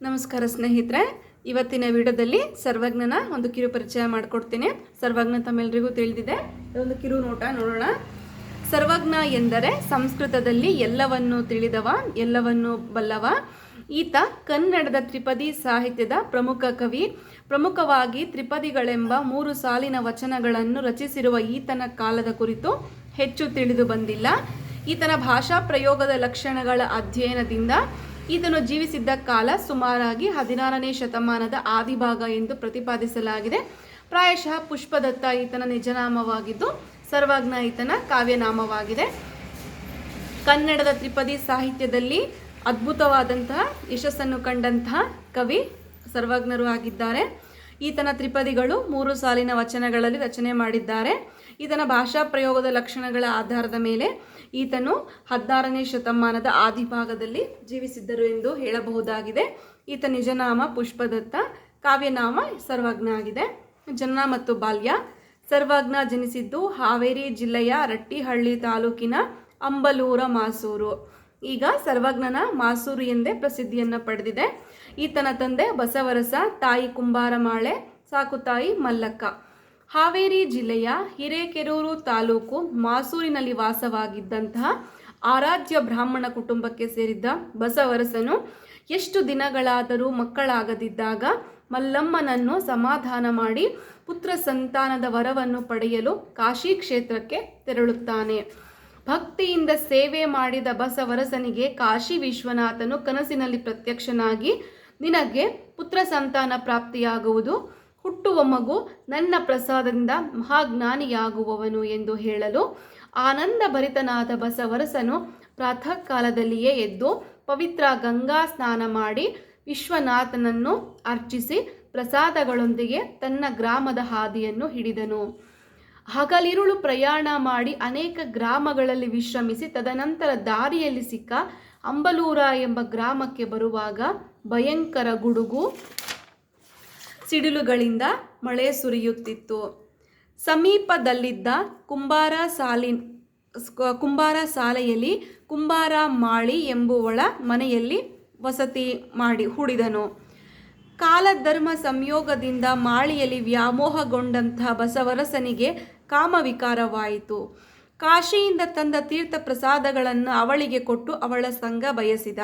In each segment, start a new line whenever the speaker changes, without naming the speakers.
ನಮಸ್ಕಾರ ಸ್ನೇಹಿತರೆ, ಇವತ್ತಿನ ವಿಡಿಯೋದಲ್ಲಿ ಸರ್ವಜ್ಞನ ಒಂದು ಕಿರು ಪರಿಚಯ ಮಾಡಿಕೊಡ್ತೀನಿ. ಸರ್ವಜ್ಞ ತಮ್ಮೆಲ್ಲರಿಗೂ ತಿಳಿದಿದೆ. ಒಂದು ಕಿರು ನೋಟ ನೋಡೋಣ. ಸರ್ವಜ್ಞ ಎಂದರೆ ಸಂಸ್ಕೃತದಲ್ಲಿ ಎಲ್ಲವನ್ನೂ ತಿಳಿದವ, ಎಲ್ಲವನ್ನೂ ಬಲ್ಲವ. ಈತ ಕನ್ನಡದ ತ್ರಿಪದಿ ಸಾಹಿತ್ಯದ ಪ್ರಮುಖ ಕವಿ. ಪ್ರಮುಖವಾಗಿ ತ್ರಿಪದಿಗಳೆಂಬ 3 ಸಾಲಿನ ವಚನಗಳನ್ನು ರಚಿಸಿರುವ ಈತನ ಕಾಲದ ಕುರಿತು ಹೆಚ್ಚು ತಿಳಿದು ಬಂದಿಲ್ಲ. ಈತನ ಭಾಷಾ ಪ್ರಯೋಗದ ಲಕ್ಷಣಗಳ ಅಧ್ಯಯನದಿಂದ ಈತನು ಜೀವಿಸಿದ್ದ ಕಾಲ ಸುಮಾರಾಗಿ 16ನೇ ಶತಮಾನದ ಆದಿಭಾಗ ಎಂದು ಪ್ರತಿಪಾದಿಸಲಾಗಿದೆ. ಪ್ರಾಯಶಃ ಪುಷ್ಪದತ್ತ ಈತನ ನಿಜನಾಮವಾಗಿದ್ದು ಸರ್ವಜ್ಞ ಈತನ ಕಾವ್ಯನಾಮವಾಗಿದೆ. ಕನ್ನಡದ ತ್ರಿಪದಿ ಸಾಹಿತ್ಯದಲ್ಲಿ ಅದ್ಭುತವಾದಂತಹ ಯಶಸ್ಸನ್ನು ಕಂಡಂತಹ ಕವಿ ಸರ್ವಜ್ಞರು ಆಗಿದ್ದಾರೆ. ಈತನ ತ್ರಿಪದಿಗಳು 3 ಸಾಲಿನ ವಚನಗಳಲ್ಲಿ ರಚನೆ ಮಾಡಿದ್ದಾರೆ. ಈತನ ಭಾಷಾ ಪ್ರಯೋಗದ ಲಕ್ಷಣಗಳ ಆಧಾರದ ಮೇಲೆ ಈತನು 16ನೇ ಶತಮಾನದ ಆದಿಭಾಗದಲ್ಲಿ ಜೀವಿಸಿದ್ದರು ಎಂದು ಹೇಳಬಹುದಾಗಿದೆ. ಈತ ನಿಜನಾಮ ಪುಷ್ಪದತ್ತ, ಕಾವ್ಯನಾಮ ಸರ್ವಜ್ಞ ಆಗಿದೆ. ಜನನ ಮತ್ತು ಬಾಲ್ಯ. ಸರ್ವಜ್ಞ ಜನಿಸಿದ್ದು ಹಾವೇರಿ ಜಿಲ್ಲೆಯ ರಟ್ಟಿಹಳ್ಳಿ ತಾಲೂಕಿನ ಅಂಬಲೂರ ಮಾಸೂರು. ಈಗ ಸರ್ವಜ್ಞನ ಮಾಸೂರು ಎಂದೇ ಪ್ರಸಿದ್ಧಿಯನ್ನು ಪಡೆದಿದೆ. ಈತನ ತಂದೆ ಬಸವರಸ, ತಾಯಿ ಕುಂಬಾರಮಾಳೆ, ಸಾಕುತಾಯಿ ಮಲ್ಲಕ್ಕ. ಹಾವೇರಿ ಜಿಲ್ಲೆಯ ಹಿರೇಕೆರೂರು ತಾಲೂಕು ಮಾಸೂರಿನಲ್ಲಿ ವಾಸವಾಗಿದ್ದಂತಹ ಆರಾಧ್ಯ ಬ್ರಾಹ್ಮಣ ಕುಟುಂಬಕ್ಕೆ ಸೇರಿದ್ದ ಬಸವರಸನು ಎಷ್ಟು ದಿನಗಳಾದರೂ ಮಕ್ಕಳಾಗದಿದ್ದಾಗ ಮಲ್ಲಮ್ಮನನ್ನು ಸಮಾಧಾನ ಮಾಡಿ ಪುತ್ರ ಸಂತಾನದ ವರವನ್ನು ಪಡೆಯಲು ಕಾಶಿ ಕ್ಷೇತ್ರಕ್ಕೆ ತೆರಳುತ್ತಾನೆ. ಭಕ್ತಿಯಿಂದ ಸೇವೆ ಮಾಡಿದ ಬಸವರಸನಿಗೆ ಕಾಶಿ ವಿಶ್ವನಾಥನು ಕನಸಿನಲ್ಲಿ ಪ್ರತ್ಯಕ್ಷನಾಗಿ, ನಿನಗೆ ಪುತ್ರ ಸಂತಾನ ಪ್ರಾಪ್ತಿಯಾಗುವುದು, ಹುಟ್ಟುವ ಮಗು ನನ್ನ ಪ್ರಸಾದದಿಂದ ಮಹಾಜ್ಞಾನಿಯಾಗುವವನು ಎಂದು ಹೇಳಲು ಆನಂದ ಭರಿತನಾದ ಬಸವರಸನು ಪ್ರಾತಃ ಕಾಲದಲ್ಲಿಯೇ ಎದ್ದು ಪವಿತ್ರ ಗಂಗಾ ಸ್ನಾನ ಮಾಡಿ ವಿಶ್ವನಾಥನನ್ನು ಅರ್ಚಿಸಿ ಪ್ರಸಾದಗಳೊಂದಿಗೆ ತನ್ನ ಗ್ರಾಮದ ಹಾದಿಯನ್ನು ಹಿಡಿದನು. ಹಗಲಿರುಳು ಪ್ರಯಾಣ ಮಾಡಿ ಅನೇಕ ಗ್ರಾಮಗಳಲ್ಲಿ ವಿಶ್ರಮಿಸಿ ತದನಂತರ ದಾರಿಯಲ್ಲಿ ಸಿಕ್ಕ ಅಂಬಲೂರ ಎಂಬ ಗ್ರಾಮಕ್ಕೆ ಬರುವಾಗ ಭಯಂಕರ ಗುಡುಗು ಸಿಡಿಲುಗಳಿಂದ ಮಳೆ ಸುರಿಯುತ್ತಿತ್ತು. ಸಮೀಪದಲ್ಲಿದ್ದ ಕುಂಬಾರ ಸಾಲೆಯಲ್ಲಿ ಕುಂಬಾರ ಮಾಳಿ ಎಂಬುವಳ ಮನೆಯಲ್ಲಿ ವಸತಿ ಮಾಡಿ ಹೂಡಿದನು. ಕಾಲಧರ್ಮ ಸಂಯೋಗದಿಂದ ಮಾಳಿಯಲ್ಲಿ ವ್ಯಾಮೋಹಗೊಂಡಂತಹ ಬಸವರಸನಿಗೆ ಕಾಮವಿಕಾರವಾಯಿತು. ಕಾಶಿಯಿಂದ ತಂದ ತೀರ್ಥ ಪ್ರಸಾದಗಳನ್ನು ಅವಳಿಗೆ ಕೊಟ್ಟು ಅವಳ ಸಂಗ ಬಯಸಿದ.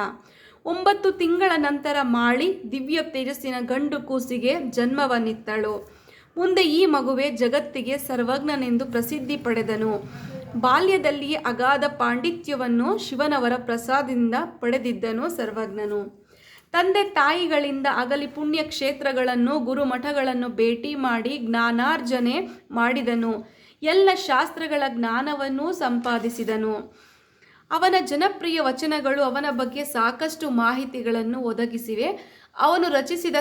9 ತಿಂಗಳ ನಂತರ ಮಾಳಿ ದಿವ್ಯ ತೇಜಸ್ಸಿನ ಗಂಡು ಕೂಸಿಗೆ ಜನ್ಮವನ್ನಿತ್ತಳು. ಮುಂದೆ ಈ ಮಗುವೆ ಜಗತ್ತಿಗೆ ಸರ್ವಜ್ಞನೆಂದು ಪ್ರಸಿದ್ಧಿ ಪಡೆದನು. ಬಾಲ್ಯದಲ್ಲಿಯೇ ಅಗಾಧ ಪಾಂಡಿತ್ಯವನ್ನು ಶಿವನವರ ಪ್ರಸಾದದಿಂದ ಪಡೆದಿದ್ದನು ಸರ್ವಜ್ಞನು. ತಂದೆ ತಾಯಿಗಳಿಂದ ಅಗಲಿ ಪುಣ್ಯ ಕ್ಷೇತ್ರಗಳನ್ನು ಗುರುಮಠಗಳನ್ನು ಭೇಟಿ ಮಾಡಿ ಜ್ಞಾನಾರ್ಜನೆ ಮಾಡಿದನು. ಎಲ್ಲ ಶಾಸ್ತ್ರಗಳ ಜ್ಞಾನವನ್ನೂ ಸಂಪಾದಿಸಿದನು. ಅವನ ಜನಪ್ರಿಯ ವಚನಗಳು ಅವನ ಬಗ್ಗೆ ಸಾಕಷ್ಟು ಮಾಹಿತಿಗಳನ್ನು ಒದಗಿಸಿವೆ. ಅವನು ರಚಿಸಿದ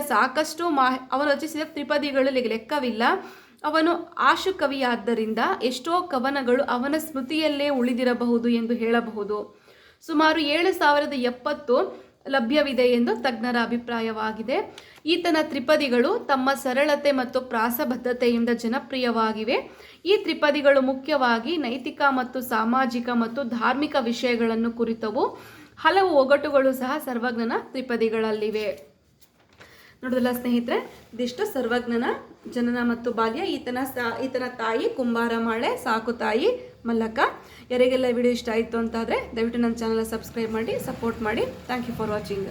ತ್ರಿಪದಿಗಳು ಲೆಕ್ಕವಿಲ್ಲ. ಅವನು ಆಶುಕವಿಯಾದ್ದರಿಂದ ಎಷ್ಟೋ ಕವನಗಳು ಅವನ ಸ್ಮೃತಿಯಲ್ಲೇ ಉಳಿದಿರಬಹುದು ಎಂದು ಹೇಳಬಹುದು. ಸುಮಾರು 7070 ಲಭ್ಯವಿದೆ ಎಂದು ತಜ್ಞರ ಅಭಿಪ್ರಾಯವಾಗಿದೆ. ಈತನ ತ್ರಿಪದಿಗಳು ತಮ್ಮ ಸರಳತೆ ಮತ್ತು ಪ್ರಾಸಬದ್ಧತೆಯಿಂದ ಜನಪ್ರಿಯವಾಗಿವೆ. ಈ ತ್ರಿಪದಿಗಳು ಮುಖ್ಯವಾಗಿ ನೈತಿಕ ಮತ್ತು ಸಾಮಾಜಿಕ ಮತ್ತು ಧಾರ್ಮಿಕ ವಿಷಯಗಳನ್ನು ಕುರಿತವು. ಹಲವು ಒಗಟುಗಳು ಸಹ ಸರ್ವಜ್ಞನ ತ್ರಿಪದಿಗಳಲ್ಲಿವೆ. ನೋಡೋದಲ್ಲ ಸ್ನೇಹಿತರೆ, ಇದಿಷ್ಟು ಸರ್ವಜ್ಞನ ಜನನ ಮತ್ತು ಬಾಲ್ಯ. ಈತನ ತಾಯಿ ಕುಂಬಾರಮಾಳೆ, ಸಾಕುತಾಯಿ ಮಲ್ಲಕ್ಕ. ಯಾರಿಗೆಲ್ಲ ವಿಡಿಯೋ ಇಷ್ಟ ಆಯಿತು ಅಂತಾದರೆ ದಯವಿಟ್ಟು ನನ್ನ ಚಾನಲ್ ಸಬ್ಸ್ಕ್ರೈಬ್ ಮಾಡಿ, ಸಪೋರ್ಟ್ ಮಾಡಿ. Thank you for watching.